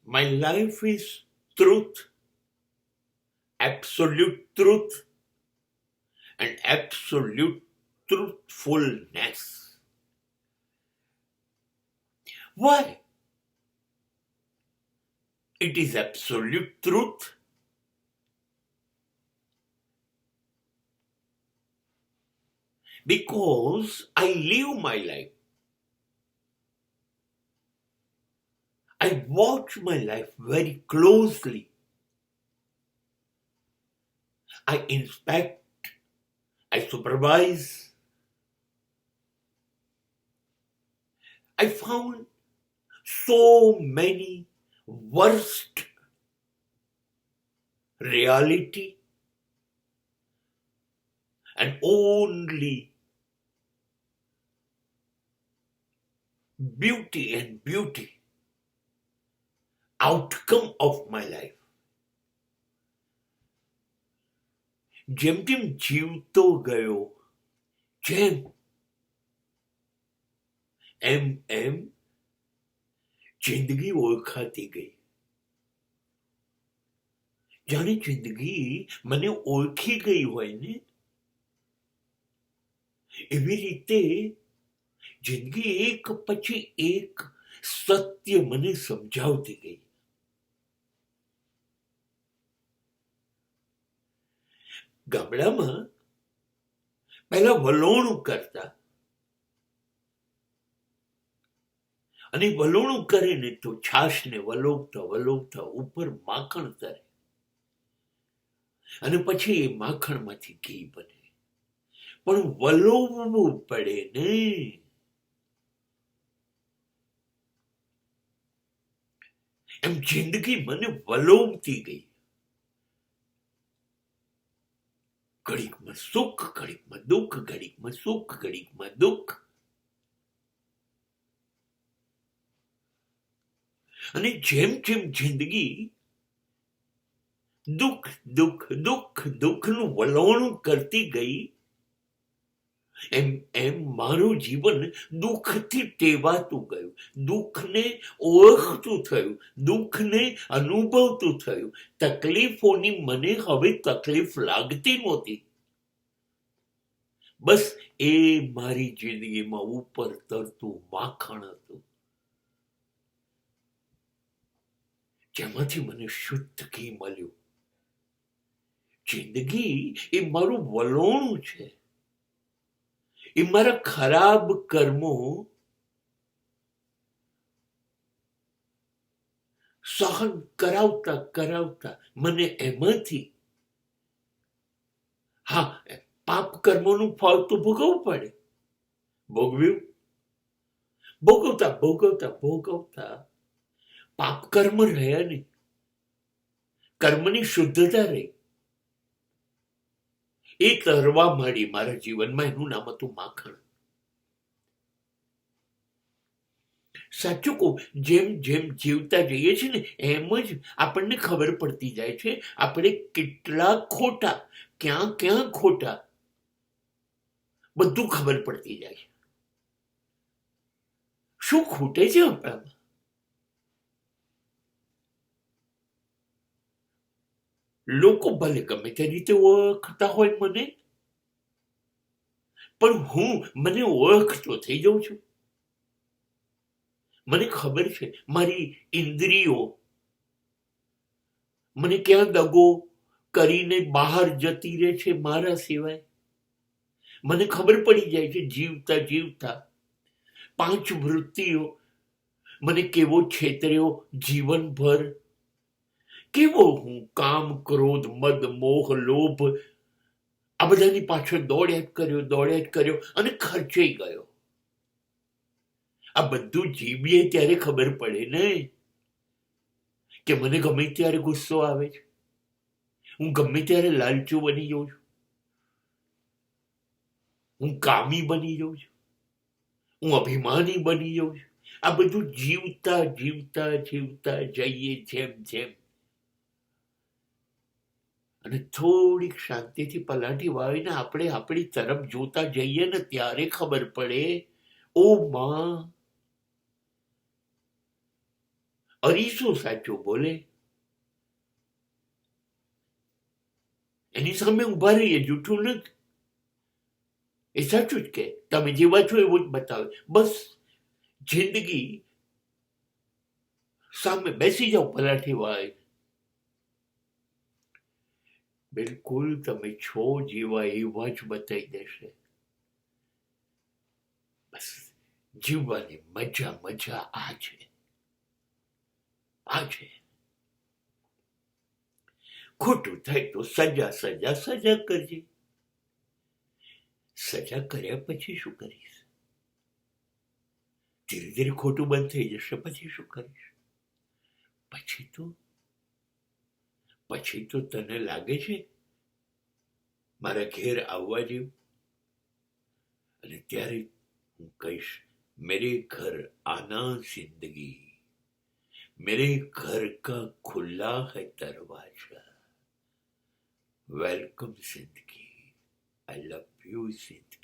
My life is truth, absolute truth, and absolute truthfulness. Why? It is absolute truth. Because I live my life. I watch my life very closely. I inspect, I supervise. I found so many worst reality and only beauty outcome of my life. જેમ જેમ જીવતો ગયો જેમ એમ એમ જિંદગી ઓળખાતી ગઈ. જાણે જિંદગી મને ઓળખી ગઈ હોય ને એવી રીતે જિંદગી એક પછી એક સત્ય મને સમજાવતી ગઈ. ગામડામાં પહેલા વલોણું કરતા અને વલોણું કરે ને તો છાશને વલોવતા ઉપર માખણ તરે અને પછી એ માખણમાંથી ઘી બને. પણ વલોવવું પડે ને. એમ જિંદગી મને વલોવતી ગઈ. ઘડીકમાં સુખ, ઘડીકમાં દુઃખ, ઘડીકમાં સુખ, ઘડીકમાં દુઃખ. અને જેમ જેમ જિંદગી દુઃખનું વલોણું કરતી ગઈ એમ એમ મારું જીવન દુઃખથી ટેવાતું ગયું, દુઃખને ઓળખતું થયું, દુઃખને અનુભવતું થયું. તકલીફોની મને હવે તકલીફ લાગતી નહોતી. બસ એ મારી જિંદગીમાં ઉપર તરતું માખણ હતું જેમાંથી મને શુદ્ધ ઘી મળ્યું. જિંદગી એ મારું વલોણું છે. એ મારા ખરાબ કર્મો સહન કરાવતા મને એમાંથી પાપ કર્મોનું ફળ તો ભોગવવું પડે. ભોગવ્યું. ભોગવતા પાપ કર્મ રહ્યા નહીં. કર્મની શુદ્ધતા રહી. એ તરવા માંડી મારા જીવનમાં. એનું નામ હતું માખણ. સાચું કહું, જેમ જેમ જીવતા જઈએ છીએ ને એમ જ આપણને ખબર પડતી જાય છે આપણે કેટલા ખોટા, ક્યાં ખોટા, બધું ખબર પડતી જાય છે. શું ખૂટે છે આપણામાં? લોકો ભલે ગમે તે રીતે ઓળખતા હોય મને, પણ મને ઓળખતો થઈ જાઉં છું. મને ખબર છે મારી ઇન્દ્રિયો મને ક્યાં દગો કરીને બહાર જતી રહે છે મારા સિવાય. મને ખબર પડી જાય છે જીવતા 5 વૃત્તિઓ મને કેવો છેતર્યો જીવનભર. કેવો હું કામ, ક્રોધ, મદ, મોહ, લોભ આ બધાની પાછળ દોડ્યા જ કર્યો અને ખર્ચાઈ ગયો. આ બધું જીવીએ ત્યારે ખબર પડે ને કે મને ગમે ત્યારે ગુસ્સો આવે છે, હું ગમે ત્યારે લાલચુ બની જાઉં છું, હું કામી બની જાઉં છું, હું અભિમાની બની જાઉં છું. આ બધું જીવતા જઈએ જેમ અને થોડીક શાંતિથી પલાઠી વાળીને આપણે આપણી તરફ જોતા જઈએ ને ત્યારે ખબર પડે, ઓ માં અરીસો સાચો બોલે એની સામે ઉભા રહીએ, જૂઠું નથી, એ સાચું જ કે તમે જેવા છો એવું જ બતાવે. બસ જિંદગી સામે બેસી જાઓ પલાઠી વાય, બિલકુલ તમે છો જેવા એવા જ બતાવી દેશે. બસ જીવવાની મજા મજા આ છે, આ છે. ખોટું થાય તો સજા સજા સજા કરજે. સજા કર્યા પછી શું કરીશ? ધીરે ધીરે ખોટું બંધ થઈ જશે, પછી શું કરીશ? પછી તો તને લાગે છે મારા ઘેર આવવા જેવું? અને ત્યારે હું કહીશ, મેરે ઘર આના જિંદગી, मेरे घर का खुला है दरवाजा, वेलकम जिंदगी, आई लव यू जिंदगी.